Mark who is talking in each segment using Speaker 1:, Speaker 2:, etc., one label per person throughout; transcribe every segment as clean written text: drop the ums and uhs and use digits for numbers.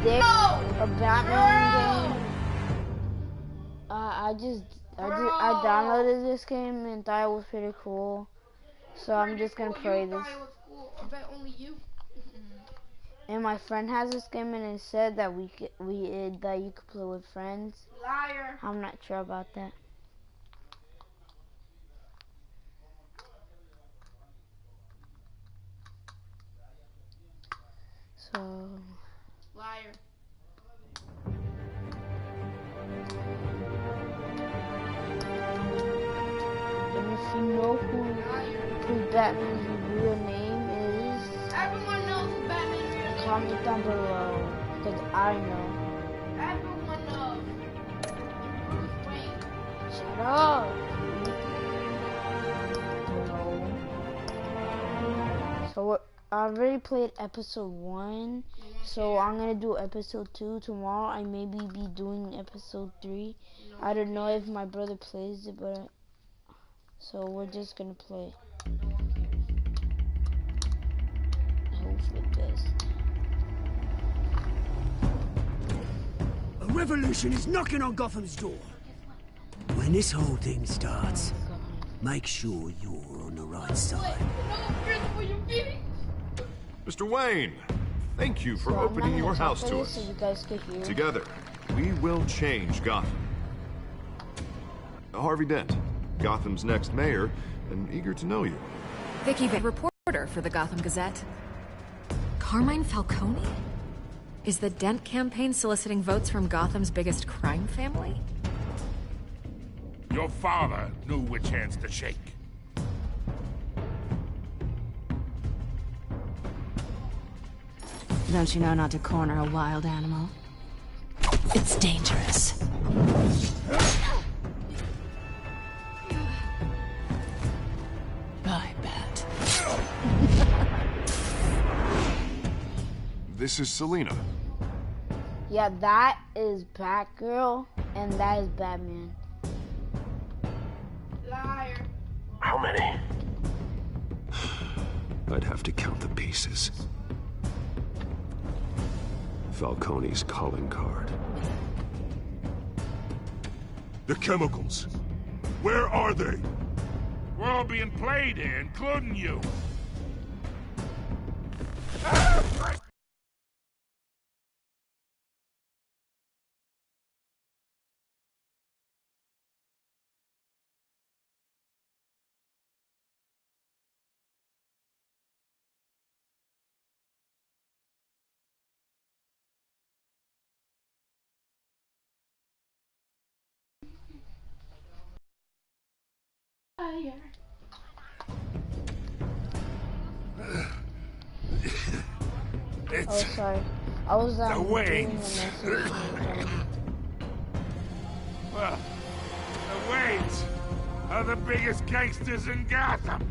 Speaker 1: predict a Batman game. I downloaded this game and thought it was pretty cool. So I'm just gonna play this.
Speaker 2: I bet only you.
Speaker 1: And my friend has this game and it said that that you could play with friends.
Speaker 2: Liar.
Speaker 1: I'm not sure about that. So.
Speaker 2: Liar.
Speaker 1: And if you know who Batman's real name is,
Speaker 2: everyone knows who Batman's real name is.
Speaker 1: Comment down below, because I know.
Speaker 2: Everyone knows. Wait.
Speaker 1: Shut up. So I already played episode 1, so I'm gonna do episode 2 tomorrow. I maybe be doing episode 3. I don't know if my brother plays it, but so we're just gonna play. I hope for the best.
Speaker 3: A revolution is knocking on Gotham's door. When this whole thing starts, make sure you're on the right side.
Speaker 4: Mr. Wayne, thank you for opening your house to us.
Speaker 1: So you guys could hear.
Speaker 4: Together, we will change Gotham. Harvey Dent, Gotham's next mayor, and eager to know you.
Speaker 5: Vicky, reporter for the Gotham Gazette. Carmine Falcone? Is the Dent campaign soliciting votes from Gotham's biggest crime family?
Speaker 6: Your father knew which hands to shake.
Speaker 5: Don't you know not to corner a wild animal? It's dangerous. Bye, Bat.
Speaker 4: This is Selina.
Speaker 1: Yeah, that is Batgirl, and that is Batman.
Speaker 2: Liar.
Speaker 7: How many?
Speaker 8: I'd have to count the pieces. Falcone's calling card.
Speaker 6: The chemicals. Where are they? We're all being played here, including you.
Speaker 2: Liar.
Speaker 1: Oh, sorry. I was
Speaker 6: the
Speaker 1: doing the
Speaker 6: Waynes.
Speaker 1: message.
Speaker 6: Well, the Waynes are the biggest gangsters in Gotham.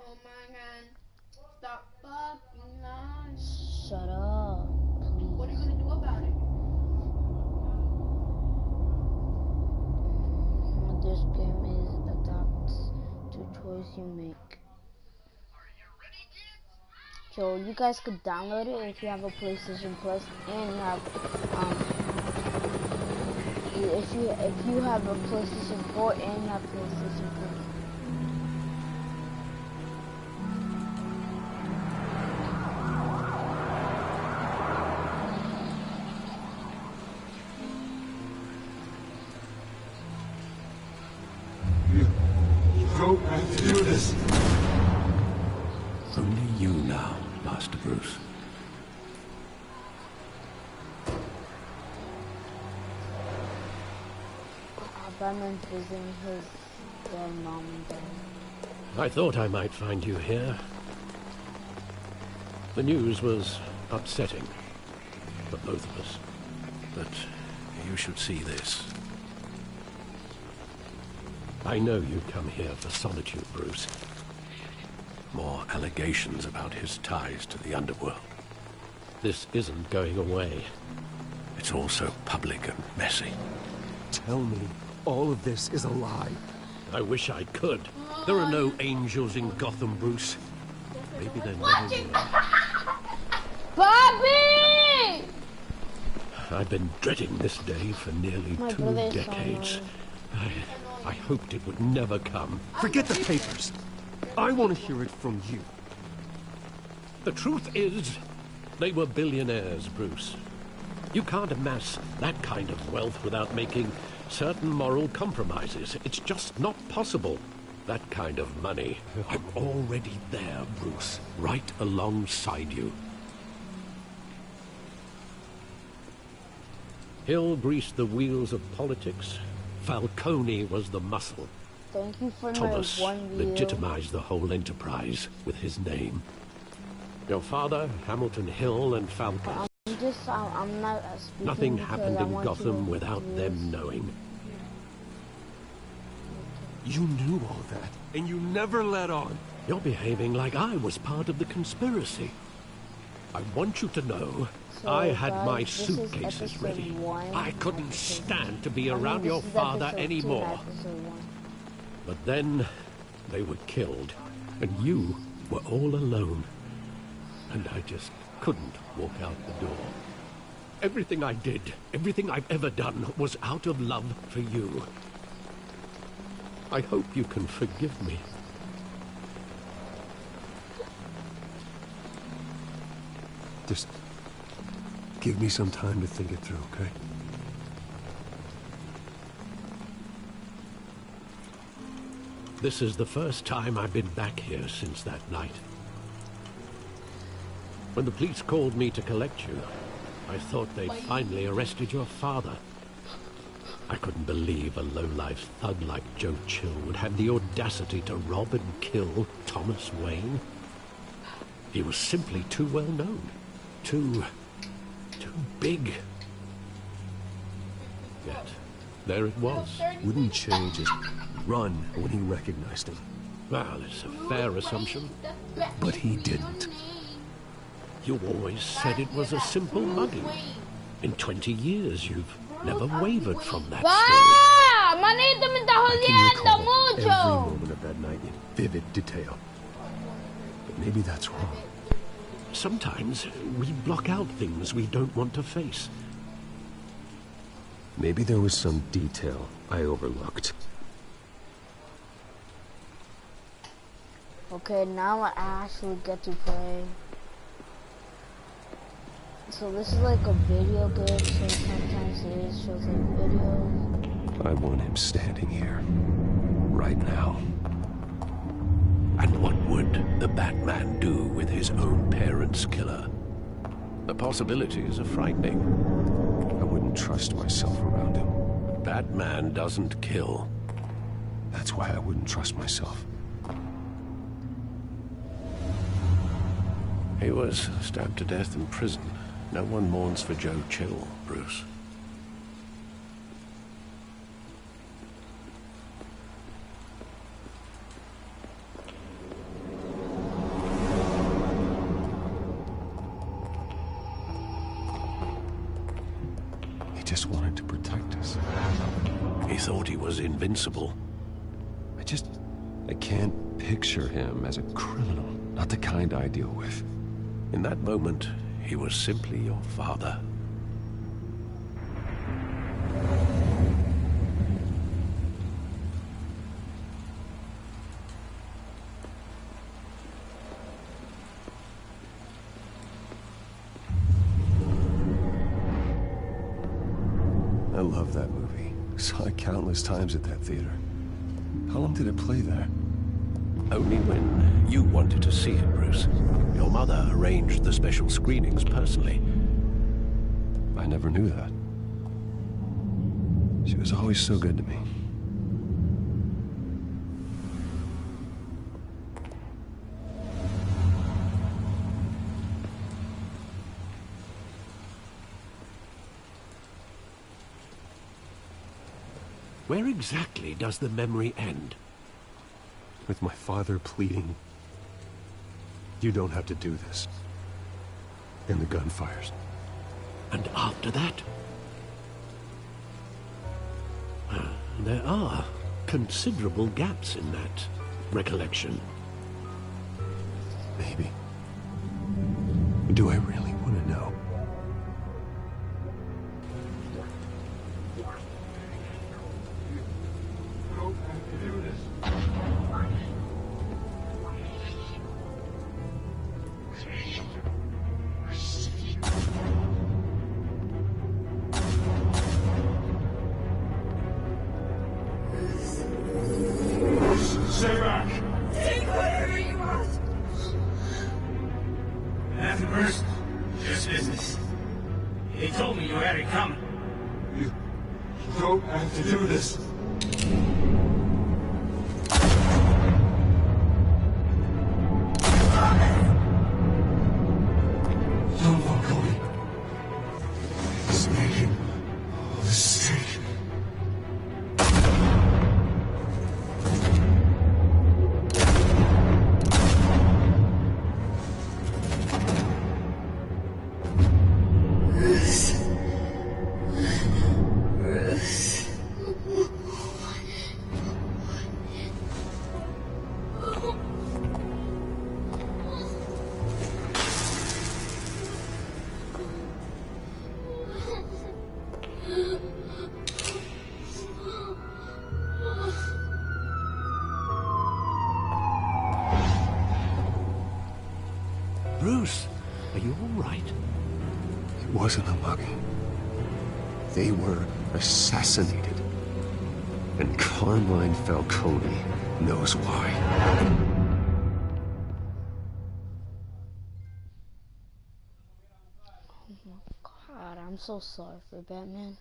Speaker 2: Oh my god. Stop fucking lying.
Speaker 1: Shut up, please.
Speaker 2: What are you gonna do about it?
Speaker 1: This game is adapts to choice you make. So you guys could download it if you have a PlayStation Plus, and you have if you have a PlayStation 4 and you have PlayStation 4.
Speaker 8: Don't have to do this. Only you now, Master Bruce.
Speaker 1: Batman's visiting his mom and dad.
Speaker 9: I thought I might find you here. The news was upsetting for both of us, but you should see this. I know you come here for solitude, Bruce. more allegations about his ties to the underworld. This isn't going away. It's all so public and messy.
Speaker 7: Tell me, all of this is a lie.
Speaker 9: I wish I could. There are no angels in Gotham, Bruce. Maybe there never will.
Speaker 1: Bobby!
Speaker 9: I've been dreading this day for nearly
Speaker 1: My
Speaker 9: 2
Speaker 1: brother is
Speaker 9: decades. I hoped it would never come.
Speaker 7: Forget the papers. I want to hear it from you.
Speaker 9: The truth is, they were billionaires, Bruce. You can't amass that kind of wealth without making certain moral compromises. It's just not possible. That kind of money. I'm already there, Bruce. Right alongside you. Hill greased the wheels of politics. Falcone was the muscle.
Speaker 1: Thank you for
Speaker 9: Thomas
Speaker 1: my 1 view.
Speaker 9: legitimized the whole enterprise with his name. Your father, Hamilton Hill, and Falcone.
Speaker 1: I'm not speaking.
Speaker 9: Nothing
Speaker 1: because
Speaker 9: happened
Speaker 1: I
Speaker 9: in
Speaker 1: want
Speaker 9: Gotham
Speaker 1: you to
Speaker 9: without
Speaker 1: views.
Speaker 9: them knowing.
Speaker 7: You knew all that, and you never let on.
Speaker 9: You're behaving like I was part of the conspiracy. I want you to know,
Speaker 1: So,
Speaker 9: I had
Speaker 1: guys,
Speaker 9: my
Speaker 1: this is
Speaker 9: suitcases
Speaker 1: episode
Speaker 9: ready.
Speaker 1: 1.
Speaker 9: I couldn't stand to be
Speaker 1: I mean,
Speaker 9: around
Speaker 1: this
Speaker 9: your
Speaker 1: is
Speaker 9: father
Speaker 1: episode 2,
Speaker 9: anymore.
Speaker 1: not episode 1.
Speaker 9: But then, they were killed, and you were all alone. And I just couldn't walk out the door. Everything I did, everything I've ever done, was out of love for you. I hope you can forgive me.
Speaker 7: Just give me some time to think it through, okay?
Speaker 9: This is the first time I've been back here since that night. When the police called me to collect you, I thought they'd finally arrested your father. I couldn't believe a low-life thug like Joe Chill would have the audacity to rob and kill Thomas Wayne. He was simply too well known. Too big. Yet, there it was.
Speaker 7: Wouldn't Che just run when he recognized him?
Speaker 9: Well, it's a fair assumption.
Speaker 7: But he didn't.
Speaker 9: You always said it was a simple mugging. In 20 years, you've never wavered from that story.
Speaker 1: Manito me está
Speaker 7: I can recall
Speaker 1: jodiendo
Speaker 7: every
Speaker 1: mucho.
Speaker 7: moment of that night in vivid detail. But maybe that's wrong.
Speaker 9: Sometimes we block out things we don't want to face.
Speaker 7: Maybe there was some detail I overlooked.
Speaker 1: Okay, now I actually get to play. So this is like a video game, so sometimes it shows like videos.
Speaker 7: I want him standing here. Right now.
Speaker 9: And what would the Batman do with his own parents' killer? The possibilities are frightening.
Speaker 7: I wouldn't trust myself around him.
Speaker 9: Batman doesn't kill.
Speaker 7: That's why I wouldn't trust myself.
Speaker 9: He was stabbed to death in prison. No one mourns for Joe Chill, Bruce.
Speaker 7: He just wanted to protect us.
Speaker 9: He thought he was invincible.
Speaker 7: I can't picture him as a criminal. Not the kind I deal with.
Speaker 9: In that moment, he was simply your father.
Speaker 7: I love that movie. Saw it countless times at that theater. How long did it play there?
Speaker 9: Only when you wanted to see it, Bruce. Your mother arranged the special screenings personally.
Speaker 7: I never knew that. She was always so good to me.
Speaker 9: Where exactly does the memory end?
Speaker 7: With my father pleading, You don't have to do this. And the gun fires.
Speaker 9: And after that? There are considerable gaps in that recollection.
Speaker 7: Maybe. Do I really want to know?
Speaker 6: Stay back!
Speaker 2: Take whatever you want.
Speaker 10: Nothing personal. Just business. He told me you had it coming.
Speaker 8: You don't have to do this. John Falcone is making a mistake.
Speaker 9: Bruce, are you all right?
Speaker 7: It wasn't a mugging. They were assassinated. And Carmine Falcone knows why.
Speaker 1: Oh my god, I'm so sorry for Batman.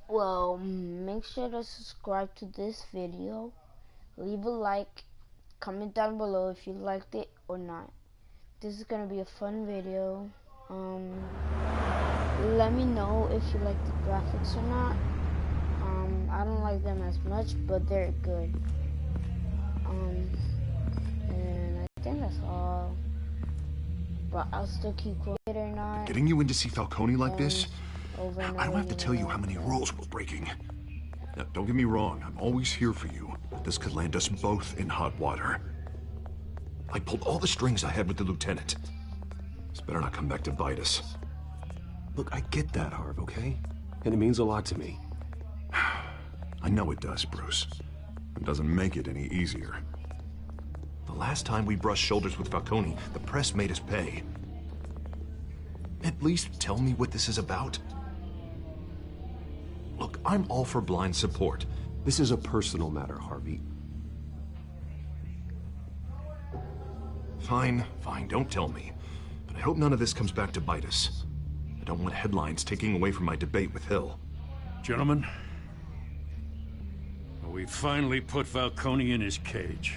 Speaker 1: Well, make sure to subscribe to this video. Leave a like, comment down below if you liked it or not. This is gonna be a fun video. Let me know if you like the graphics or not. I don't like them as much, but they're good. And I think that's all. But I'll still keep quiet or not.
Speaker 6: Getting you in to see Falcone like this?
Speaker 1: Over and
Speaker 6: I don't
Speaker 1: over
Speaker 6: have to tell you how many rules we're breaking. Now, don't get me wrong, I'm always here for you, but this could land us both in hot water. I pulled all the strings I had with the lieutenant. This better not come back to bite us.
Speaker 7: Look, I get that, Harv, okay? And it means a lot to me.
Speaker 6: I know it does, Bruce. It doesn't make it any easier. The last time we brushed shoulders with Falcone, the press made us pay. At least tell me what this is about. Look, I'm all for blind support.
Speaker 7: This is a personal matter, Harvey.
Speaker 6: Fine, don't tell me. But I hope none of this comes back to bite us. I don't want headlines taking away from my debate with Hill.
Speaker 11: Gentlemen, we finally put Falcone in his cage.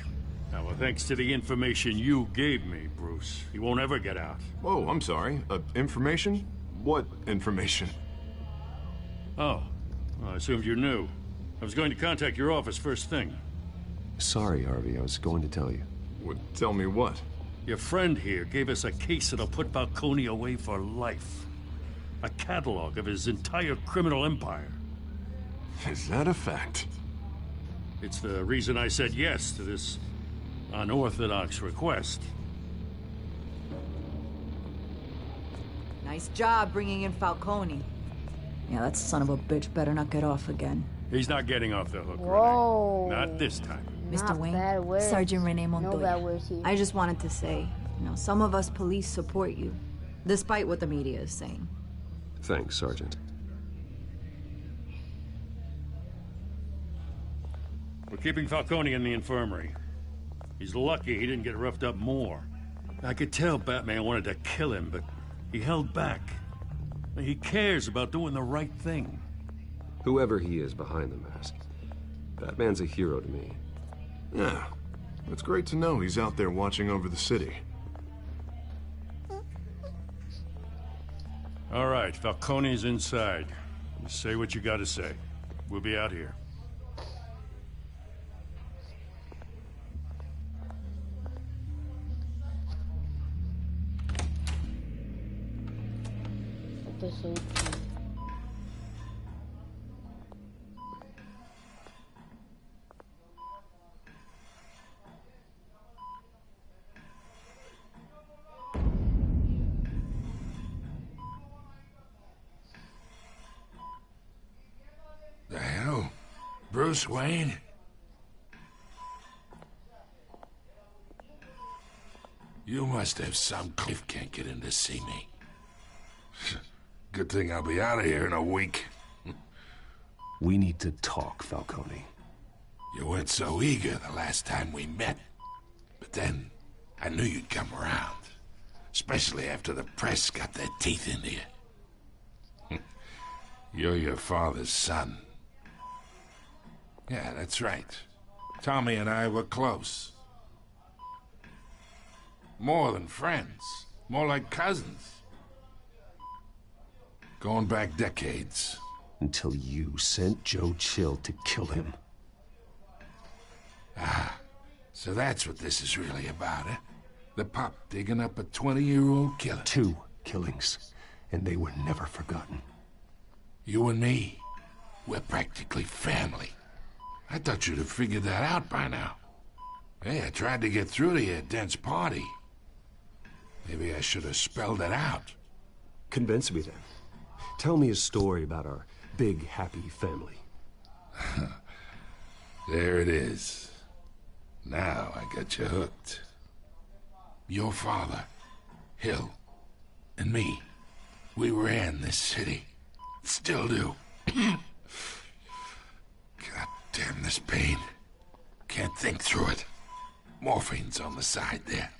Speaker 11: Now, thanks to the information you gave me, Bruce, he won't ever get out.
Speaker 6: Whoa, I'm sorry. Information? What information?
Speaker 11: Oh, well, I assumed you knew. I was going to contact your office first thing.
Speaker 7: Sorry, Harvey, I was going to tell you.
Speaker 6: Tell me what?
Speaker 11: Your friend here gave us a case that'll put Falcone away for life. A catalog of his entire criminal empire.
Speaker 6: Is that a fact?
Speaker 11: It's the reason I said yes to this unorthodox request.
Speaker 12: Nice job bringing in Falcone. Yeah, that son of a bitch better not get off again.
Speaker 11: He's not getting off the hook,
Speaker 1: Whoa.
Speaker 11: Renee. Not this time.
Speaker 12: Mr. Wayne,
Speaker 1: bad words.
Speaker 12: Sergeant Renee
Speaker 1: No
Speaker 12: Montoya.
Speaker 1: bad words here.
Speaker 12: I just wanted to say, some of us police support you, despite what the media is saying.
Speaker 7: Thanks, Sergeant.
Speaker 11: We're keeping Falcone in the infirmary. He's lucky he didn't get roughed up more. I could tell Batman wanted to kill him, but he held back. He cares about doing the right thing.
Speaker 7: Whoever he is behind the mask, Batman's a hero to me.
Speaker 6: Yeah, it's great to know he's out there watching over the city.
Speaker 11: All right, Falcone's inside. You say what you gotta say. We'll be out here.
Speaker 1: episode 2.
Speaker 13: The hell? Bruce Wayne? You must have some cliff can't get in to see me. Good thing I'll be out of here in a week.
Speaker 7: We need to talk, Falcone.
Speaker 13: You weren't so eager the last time we met. But then, I knew you'd come around. Especially after the press got their teeth into you. You're your father's son. Yeah, that's right. Tommy and I were close. More than friends. More like cousins. Going back decades.
Speaker 7: Until you sent Joe Chill to kill him.
Speaker 13: Ah, so that's what this is really about, eh? The pup digging up a 20-year-old killer.
Speaker 7: 2 killings, and they were never forgotten.
Speaker 13: You and me, we're practically family. I thought you'd have figured that out by now. Hey, I tried to get through to you at Dent's party. Maybe I should have spelled it out.
Speaker 7: Convince me then. Tell me a story about our big, happy family.
Speaker 13: There it is. Now I got you hooked. Your father, Hill, and me, we ran this city. Still do. God damn this pain. Can't think through it. Morphine's on the side there.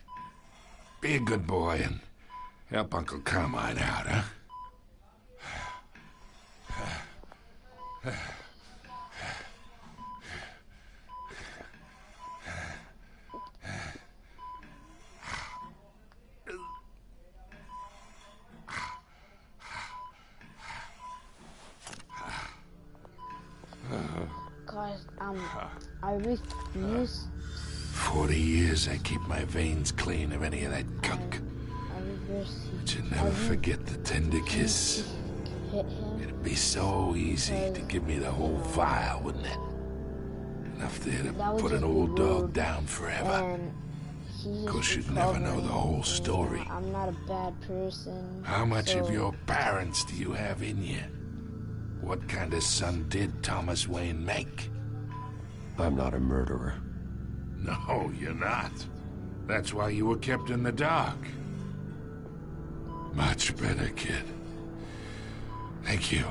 Speaker 13: Be a good boy and help Uncle Carmine out, huh?
Speaker 1: Guys, I refuse.
Speaker 13: 40 years I keep my veins clean of any of that gunk. But you never forget the tender kiss. It'd be so easy to give me the whole vial, wouldn't it? Enough there to put an old dog down forever. Of course, you'd never know the whole story.
Speaker 1: I'm not a bad person.
Speaker 13: How much of your parents do you have in you? What kind of son did Thomas Wayne make?
Speaker 7: I'm not a murderer.
Speaker 13: No, you're not. That's why you were kept in the dark. Much better, kid. Thank you.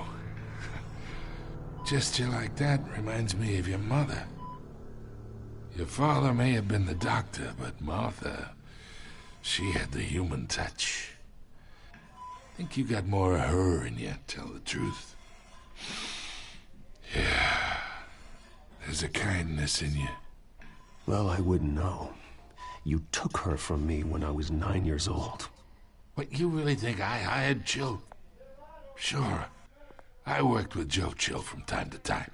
Speaker 13: Gesture like that reminds me of your mother. Your father may have been the doctor, but Martha, she had the human touch. I think you got more of her in you, tell the truth. Yeah. There's a kindness in you.
Speaker 7: Well, I wouldn't know. You took her from me when I was 9 years old.
Speaker 13: What, you really think I hired Chill? Sure. I worked with Joe Chill from time to time.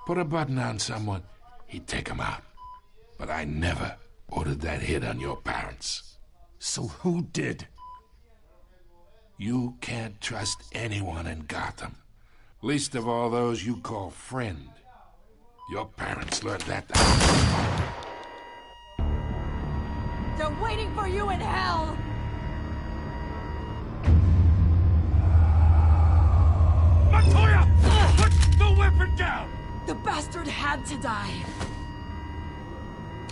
Speaker 13: Put a button on someone, he'd take him out. But I never ordered that hit on your parents.
Speaker 7: So who did?
Speaker 13: You can't trust anyone in Gotham. Least of all those you call friend. Your parents learned that.
Speaker 12: They're waiting for you in hell!
Speaker 11: Montoya! Put the weapon down!
Speaker 12: The bastard had to die.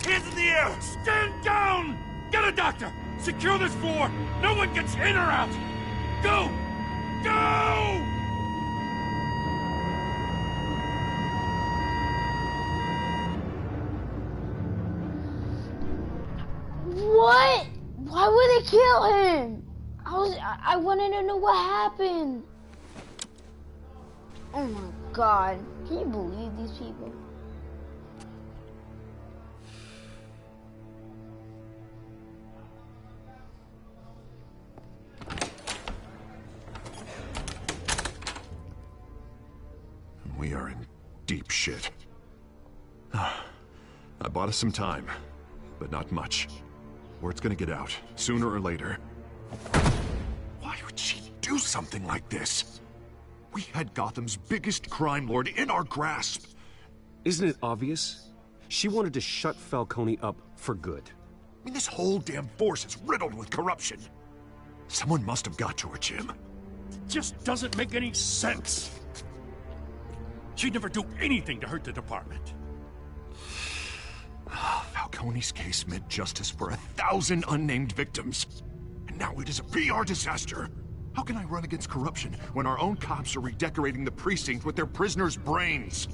Speaker 11: Hands in the air! Stand down! Get a doctor! Secure this floor! No one gets in or out! Go! Go!
Speaker 1: What? Why would they kill him? I wanted to know what happened. Oh my god. Can you believe these people?
Speaker 6: We are in deep shit. I bought us some time, but not much. Word's gonna get out, sooner or later. Why would she do do something like this? We had Gotham's biggest crime lord in our grasp.
Speaker 7: Isn't it obvious? She wanted to shut Falcone up for good.
Speaker 6: I mean, this whole damn force is riddled with corruption. Someone must have got to her, Jim.
Speaker 11: It just doesn't make any sense. She'd never do anything to hurt the department.
Speaker 6: Falcone's case meant justice for 1,000 unnamed victims. And now it is a PR disaster. How can I run against corruption when our own cops are redecorating the precinct with their prisoners' brains?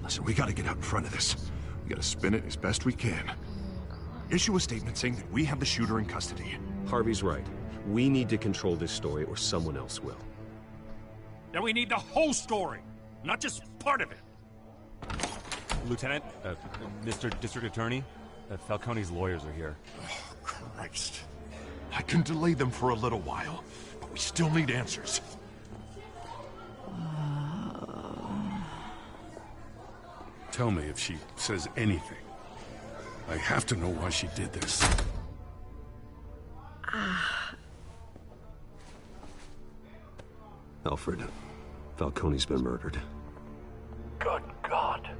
Speaker 6: Listen, we gotta get out in front of this. We gotta spin it as best we can. Issue a statement saying that we have the shooter in custody.
Speaker 7: Harvey's right. We need to control this story or someone else will.
Speaker 11: Then we need the whole story, not just part of it.
Speaker 14: Lieutenant, Mr. District Attorney, Falcone's lawyers are here.
Speaker 6: Oh, Christ. I can delay them for a little while, but we still need answers.
Speaker 11: Tell me if she says anything. I have to know why she did this.
Speaker 7: Alfred, Falcone's been murdered.
Speaker 9: Good God.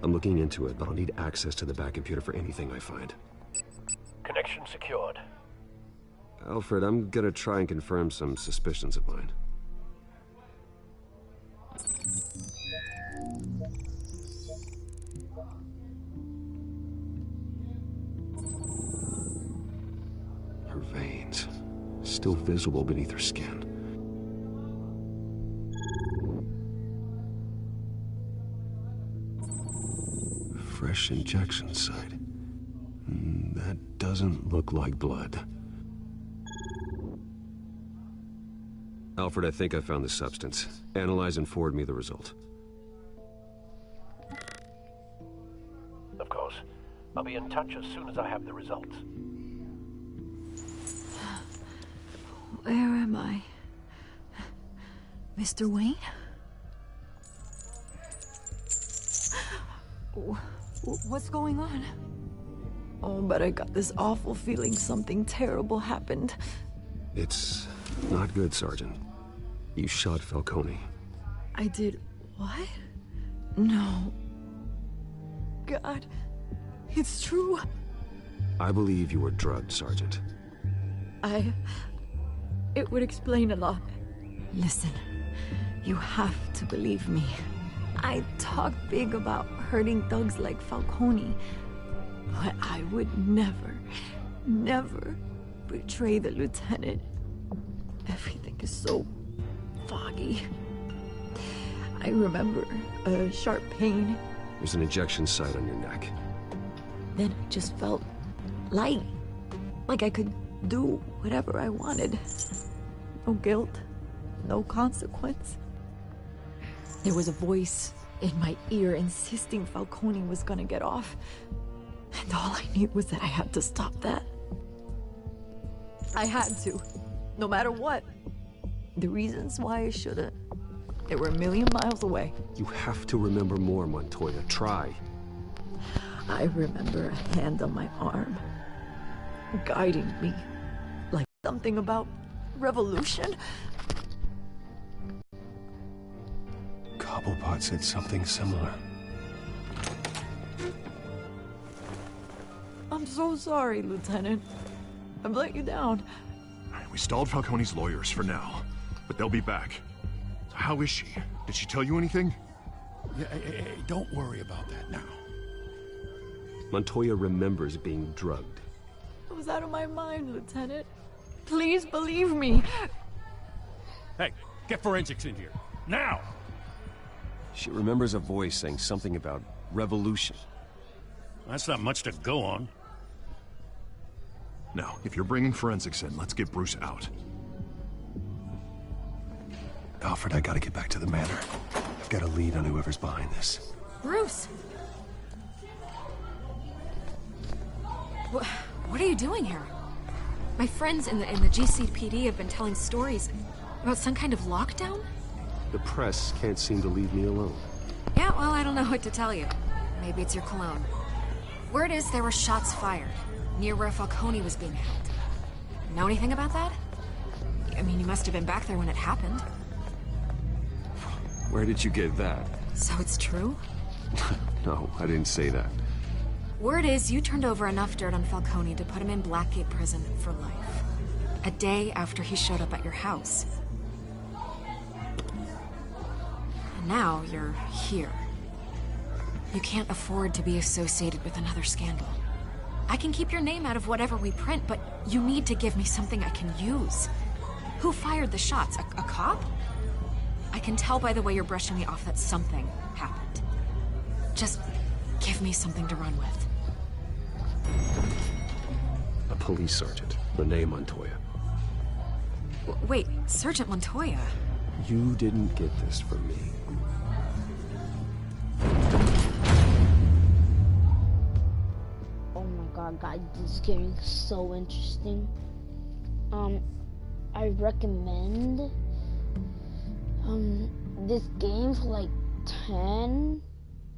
Speaker 7: I'm looking into it, but I'll need access to the back computer for anything I find.
Speaker 9: Connection secured.
Speaker 7: Alfred, I'm gonna try and confirm some suspicions of mine. Her veins, still visible beneath her skin. Fresh injection site. That doesn't look like blood. Alfred, I think I found the substance. Analyze and forward me the result.
Speaker 9: Of course. I'll be in touch as soon as I have the results.
Speaker 12: Where am I? Mr. Wayne? What's going on? Oh, but I got this awful feeling something terrible happened.
Speaker 7: It's not good, Sergeant. You shot Falcone.
Speaker 12: I did what? No. God, it's true.
Speaker 7: I believe you were drugged, Sergeant.
Speaker 12: It would explain a lot. Listen, you have to believe me. I talk big about hurting thugs like Falcone, but I would never, never betray the lieutenant. Everything is so foggy. I remember a sharp pain.
Speaker 7: There's an injection site on your neck.
Speaker 12: Then I just felt light, like I could do whatever I wanted. No guilt, no consequence. There was a voice in my ear insisting Falcone was gonna get off. And all I knew was that I had to stop that. I had to, no matter what. The reasons why I shouldn't, they were a million miles away.
Speaker 7: You have to remember more, Montoya. Try.
Speaker 12: I remember a hand on my arm, guiding me, like something about revolution.
Speaker 7: Cobblepot said something similar.
Speaker 12: I'm so sorry, Lieutenant. I've let you down.
Speaker 6: We stalled Falcone's lawyers for now, but they'll be back. So how is she? Did she tell you anything?
Speaker 11: Yeah, hey, don't worry about that now.
Speaker 7: Montoya remembers being drugged.
Speaker 12: I was out of my mind, Lieutenant. Please believe me.
Speaker 11: Hey, get forensics in here. Now!
Speaker 7: She remembers a voice saying something about revolution.
Speaker 11: That's not much to go on.
Speaker 6: Now, if you're bringing forensics in, let's get Bruce out.
Speaker 7: Alfred, I gotta get back to the manor. I've got a lead on whoever's behind this.
Speaker 5: Bruce! What are you doing here? My friends in the GCPD have been telling stories about some kind of lockdown?
Speaker 7: The press can't seem to leave me alone.
Speaker 5: Yeah, well, I don't know what to tell you. Maybe it's your cologne. Word is there were shots fired near where Falcone was being held. Know anything about that? mean, you must have been back there when it happened.
Speaker 7: Where did you get that?
Speaker 5: So it's true?
Speaker 7: No, I didn't say that.
Speaker 5: Word is you turned over enough dirt on Falcone to put him in Blackgate Prison for life. A day after he showed up at your house. And now you're here. You can't afford to be associated with another scandal. I can keep your name out of whatever we print, but you need to give me something I can use. Who fired the shots? A cop? I can tell by the way you're brushing me off that something happened. Just give me something to run with.
Speaker 7: A police sergeant, Renee Montoya.
Speaker 5: Wait, Sergeant Montoya?
Speaker 7: You didn't get this from me.
Speaker 1: Oh my god, guys, this is getting so interesting. I recommend this game for like 10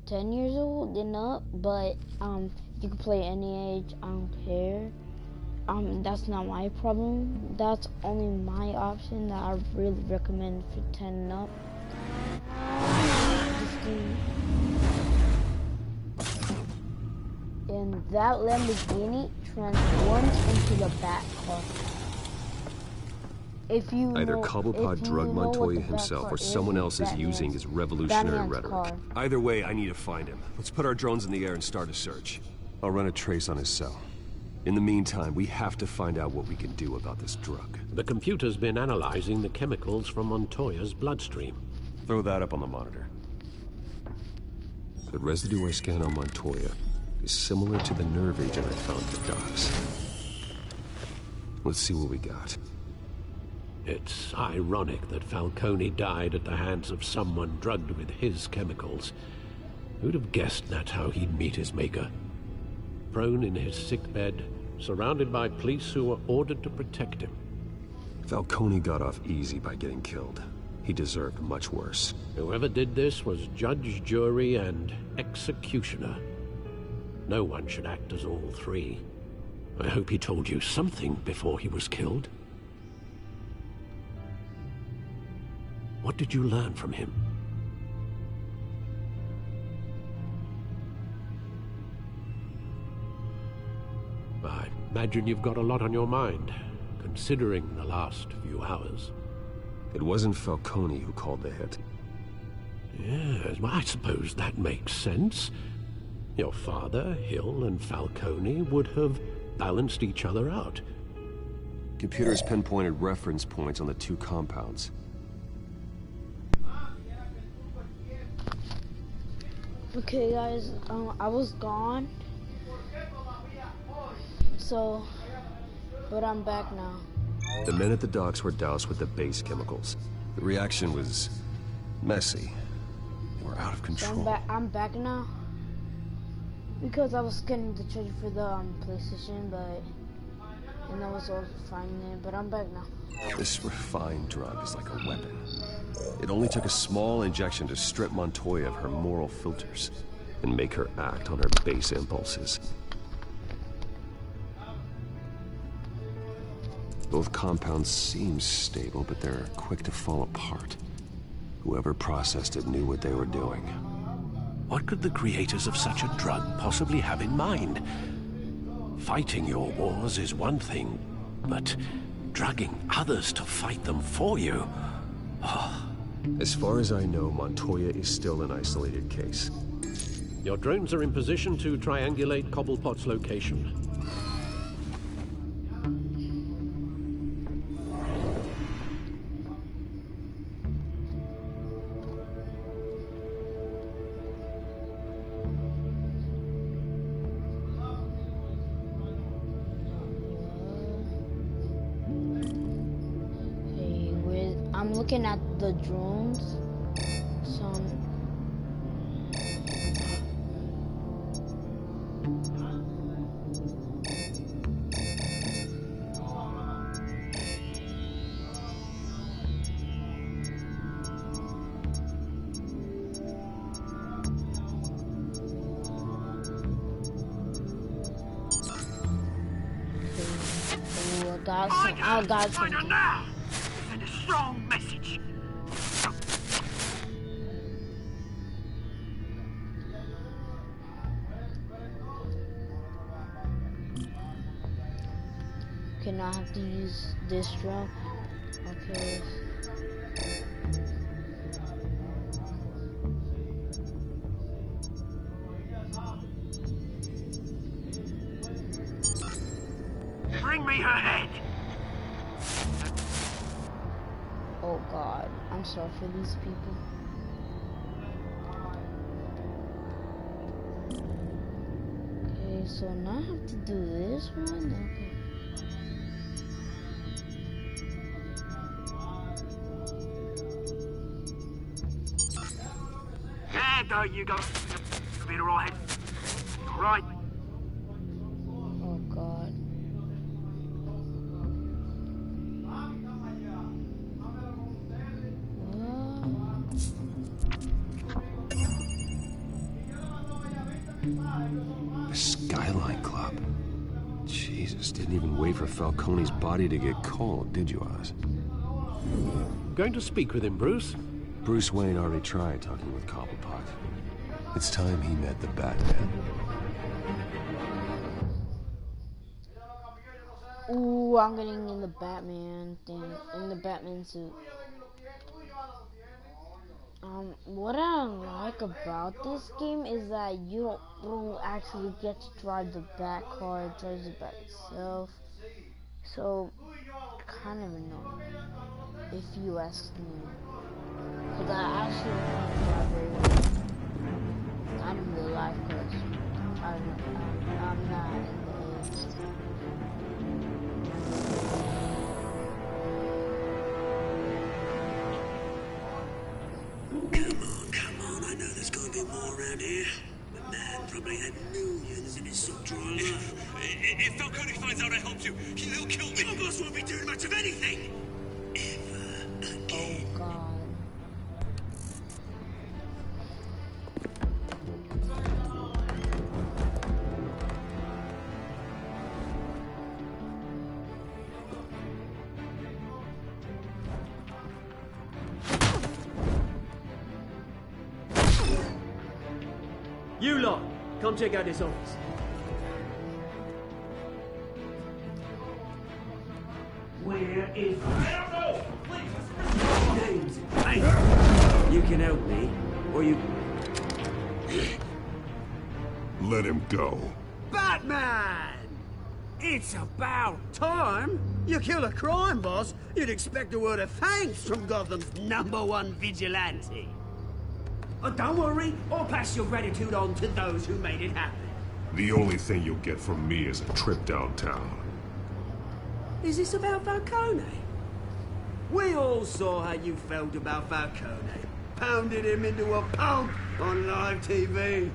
Speaker 1: years old and up, but you can play any age, I don't care. That's not my problem. That's only my option that I really recommend for 10 and up. This game. And that Lamborghini transforms into the Bat car. If you
Speaker 7: Either
Speaker 1: know,
Speaker 7: Cobblepot drug Montoya himself or someone else is using his revolutionary rhetoric.
Speaker 1: Car.
Speaker 7: Either way, I need to find him. Let's put our drones in the air and start a search. I'll run a trace on his cell. In the meantime, we have to find out what we can do about this drug.
Speaker 9: The computer's been analyzing the chemicals from Montoya's bloodstream.
Speaker 7: Throw that up on the monitor. The residue I scan on Montoya is similar to the nerve agent I found at the docks. Let's see what we got.
Speaker 9: It's ironic that Falcone died at the hands of someone drugged with his chemicals. Who'd have guessed that's how he'd meet his maker? Prone in his sickbed, surrounded by police who were ordered to protect him.
Speaker 7: Falcone got off easy by getting killed. He deserved much worse.
Speaker 9: Whoever did this was judge, jury, and executioner. No one should act as all three. I hope he told you something before he was killed. What did you learn from him? I imagine you've got a lot on your mind, considering the last few hours.
Speaker 7: It wasn't Falcone who called the hit.
Speaker 9: Yes, well, I suppose that makes sense. Your father, Hill, and Falcone would have balanced each other out.
Speaker 7: Computers pinpointed reference points on the two compounds.
Speaker 1: Okay, guys, I was gone. But I'm back now.
Speaker 7: The men at the docks were doused with the base chemicals. The reaction was messy. They were out of control.
Speaker 1: So I'm back now. Because I was getting the charger for the PlayStation, and I was also finding it, but I'm back now.
Speaker 7: This refined drug is like a weapon. It only took a small injection to strip Montoya of her moral filters and make her act on her base impulses. Both compounds seem stable, but they're quick to fall apart. Whoever processed it knew what they were doing.
Speaker 9: What could the creators of such a drug possibly have in mind? Fighting your wars is one thing, but drugging others to fight them for you? Oh.
Speaker 7: As far as I know, Montoya is still an isolated case.
Speaker 9: Your drones are in position to triangulate Cobblepot's location.
Speaker 1: I'm looking at the drones. I got something.
Speaker 11: Now!
Speaker 3: strong message.
Speaker 1: Okay, now I have to use this drum. Okay.
Speaker 3: Bring me her head.
Speaker 1: Oh God, I'm sorry for these people. Okay, so now I have to do this one. Okay.
Speaker 3: There you go. You'll be alright. Alright.
Speaker 1: Oh God.
Speaker 7: The Skyline Club. Jesus, didn't even wait for Falcone's body to get cold, did you, Oz?
Speaker 9: Going to speak with him, Bruce?
Speaker 7: Bruce Wayne already tried talking with Cobblepot. It's time he met the Batman.
Speaker 1: Ooh, I'm getting in the Batman thing, in the Batman suit. What I like about this game is that you don't actually get to drive the Bat car, it drives it by itself. So, kind of annoying, if you ask me. Because I actually want to drive very well. Not in real life, because I'm not in the age.
Speaker 3: Come on, I know there's gonna be more around here. The man probably had millions in his sock drawer alone.
Speaker 6: If Falcone finds out I helped you, he'll kill me.
Speaker 3: Your boss won't be doing much of anything. Ever again.
Speaker 1: Oh God.
Speaker 15: You lot, come check out this office.
Speaker 3: Where is
Speaker 10: I don't know!
Speaker 3: names? Hey,
Speaker 15: You can help me, or you...
Speaker 13: Let him go.
Speaker 3: Batman! It's about time. You kill a crime boss, you'd expect a word of thanks from Gotham's #1 vigilante. Oh, don't worry, I'll pass your gratitude on to those who made it happen.
Speaker 13: The only thing you'll get from me is a trip downtown.
Speaker 3: Is this about Falcone? We all saw how you felt about Falcone. Pounded him into a pulp on live TV.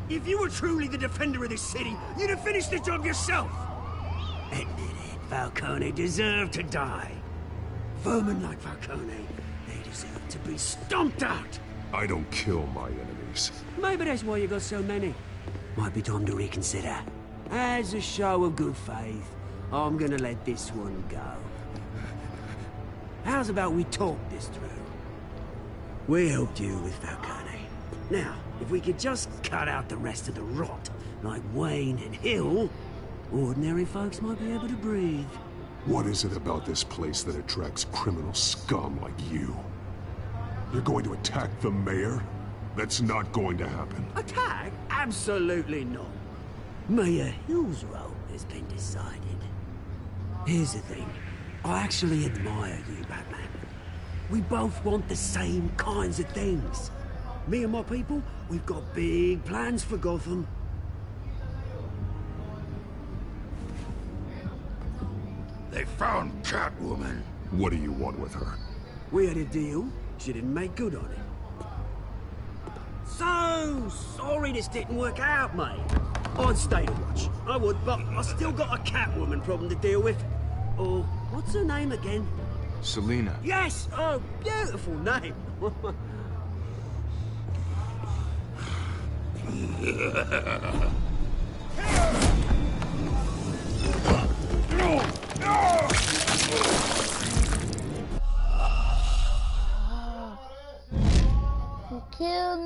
Speaker 3: If you were truly the defender of this city, you'd have finished the job yourself. Admit it, Falcone deserved to die. Vermin like Falcone, they deserve to be stomped out.
Speaker 13: I don't kill my enemies.
Speaker 3: Maybe that's why you got so many. Might be time to reconsider. As a show of good faith, I'm gonna let this one go. How's about we talk this through? We helped you with Falcone. Now, if we could just cut out the rest of the rot, like Wayne and Hill, ordinary folks might be able to breathe.
Speaker 13: What is it about this place that attracts criminal scum like you? You're going to attack the mayor? That's not going to happen.
Speaker 3: Attack? Absolutely not. Mayor Hill's role has been decided. Here's the thing. I actually admire you, Batman. We both want the same kinds of things. Me and my people, we've got big plans for Gotham.
Speaker 13: They found Catwoman. What do you want with her?
Speaker 3: We had a deal. She didn't make good on it. So sorry this didn't work out, mate. I'd stay to watch. I would, but I still got a Catwoman problem to deal with. Oh, what's her name again?
Speaker 14: Selina.
Speaker 3: Yes! Oh, beautiful name.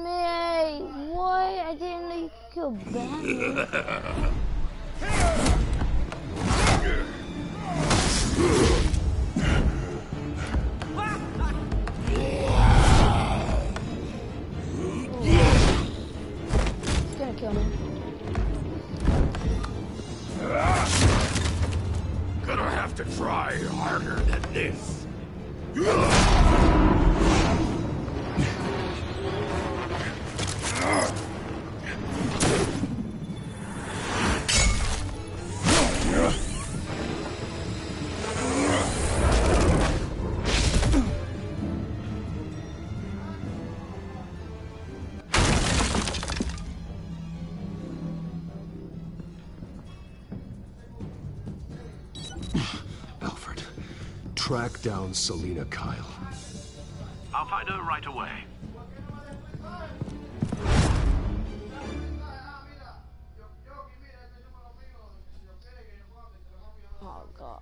Speaker 1: me! What? I didn't know you could kill Batman. It's gonna kill me.
Speaker 13: Gonna have to try harder than this.
Speaker 7: Alfred, track down Selina Kyle.
Speaker 16: I'll find her right away.
Speaker 1: Oh god.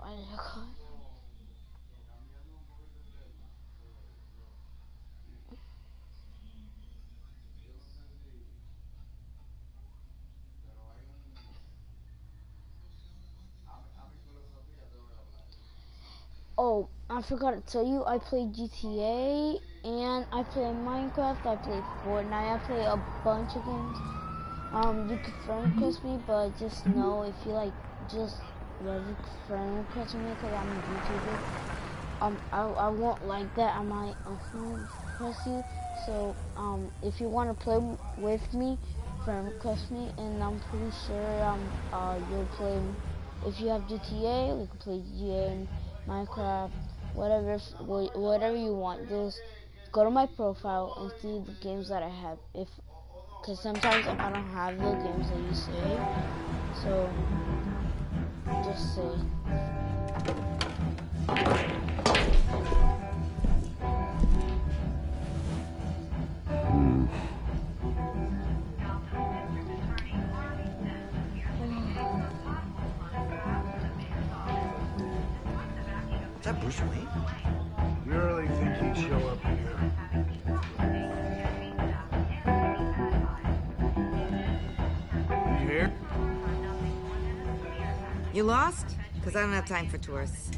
Speaker 1: Oh, I forgot to tell you, I played GTA, and I play Minecraft, I play Fortnite, I play a bunch of games. You can friend request me, but just know if you like, just friend request me, because I'm a YouTuber. I won't like that, I might request you. So, if you want to play with me, friend request me, and I'm pretty sure, you'll play, if you have GTA, we can play GTA and Minecraft, whatever you want. Just go to my profile and see the games that I have. Because sometimes I don't have the games that you say. So just say.
Speaker 17: Is that Bruce Wayne?
Speaker 13: You really think he'd show up here? You here?
Speaker 17: You lost? Because I don't have time for tourists.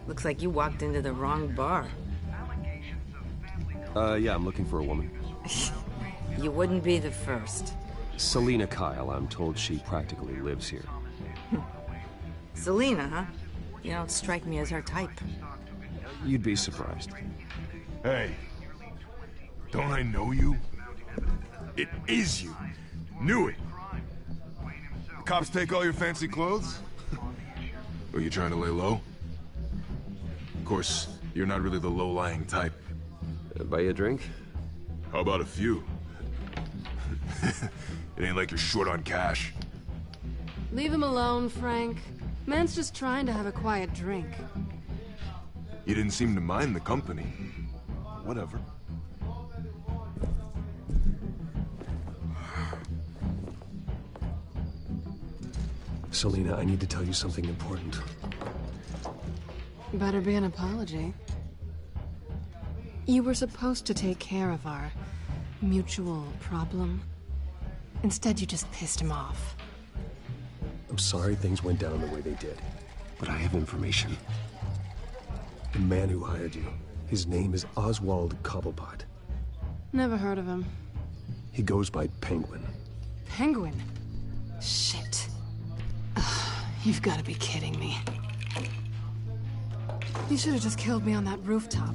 Speaker 17: Looks like you walked into the wrong bar.
Speaker 7: Yeah, I'm looking for a woman.
Speaker 17: You wouldn't be the first.
Speaker 7: Selina Kyle, I'm told she practically lives here.
Speaker 17: Selina, huh? You don't strike me as her type.
Speaker 7: You'd be surprised.
Speaker 13: Hey, don't I know you? It is you. Knew it. Cops take all your fancy clothes? Are you trying to lay low? Of course, you're not really the low-lying type.
Speaker 7: Buy you a drink?
Speaker 13: How about a few? It ain't like you're short on cash.
Speaker 18: Leave him alone, Frank. Man's just trying to have a quiet drink.
Speaker 13: You didn't seem to mind the company. Whatever.
Speaker 7: Selina, I need to tell you something important.
Speaker 18: Better be an apology. You were supposed to take care of our mutual problem. Instead, you just pissed him off.
Speaker 7: I'm sorry things went down the way they did, but I have information. The man who hired you, his name is Oswald Cobblepot.
Speaker 18: Never heard of him.
Speaker 7: He goes by Penguin.
Speaker 18: Penguin? Shit. Ugh, you've got to be kidding me. You should have just killed me on that rooftop.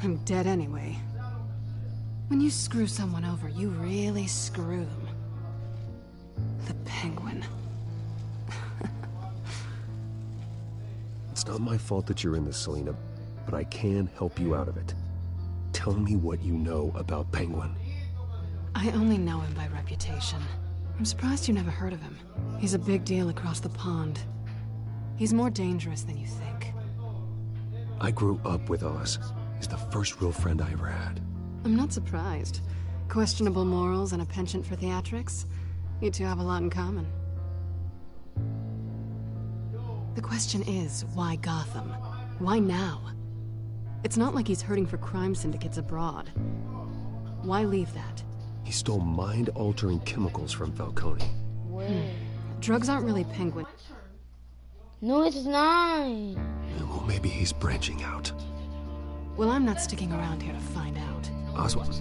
Speaker 18: I'm dead anyway. When you screw someone over, you really screw them. The Penguin.
Speaker 7: It's not my fault that you're in this, Selina, but I can help you out of it. Tell me what you know about Penguin.
Speaker 18: I only know him by reputation. I'm surprised you never heard of him. He's a big deal across the pond. He's more dangerous than you think.
Speaker 7: I grew up with Oz. He's the first real friend I ever had.
Speaker 18: I'm not surprised. Questionable morals and a penchant for theatrics. You two have a lot in common. The question is, why Gotham? Why now? It's not like he's hurting for crime syndicates abroad. Why leave that?
Speaker 7: He stole mind-altering chemicals from Falcone.
Speaker 18: Drugs aren't really Penguin.
Speaker 1: No, it's not.
Speaker 7: Well, maybe he's branching out.
Speaker 18: Well, I'm not sticking around here to find out.
Speaker 7: Oswald,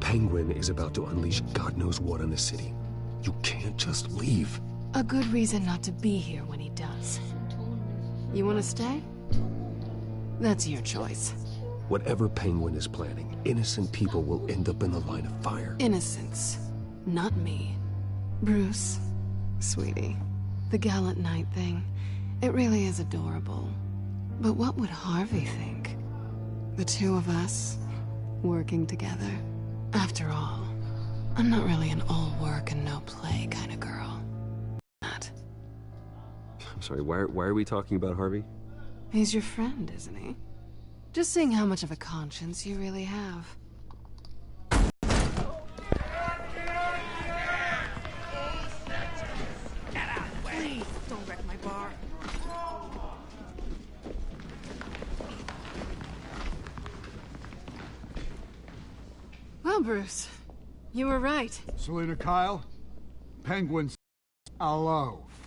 Speaker 7: Penguin is about to unleash God knows what on the city. You can't just leave.
Speaker 18: A good reason not to be here when he does. You want to stay? That's your choice.
Speaker 7: Whatever Penguin is planning, innocent people will end up in the line of fire.
Speaker 18: Innocence. Not me. Bruce, sweetie, the gallant knight thing, it really is adorable. But what would Harvey think? The two of us, working together. After all, I'm not really an all work and no play kind of girl. Not.
Speaker 7: I'm sorry, why are we talking about Harvey?
Speaker 18: He's your friend, isn't he? Just seeing how much of a conscience you really have.
Speaker 5: Please, don't wreck my bar.
Speaker 18: Well, Bruce, you were right.
Speaker 8: Selina Kyle, Penguin's a loaf.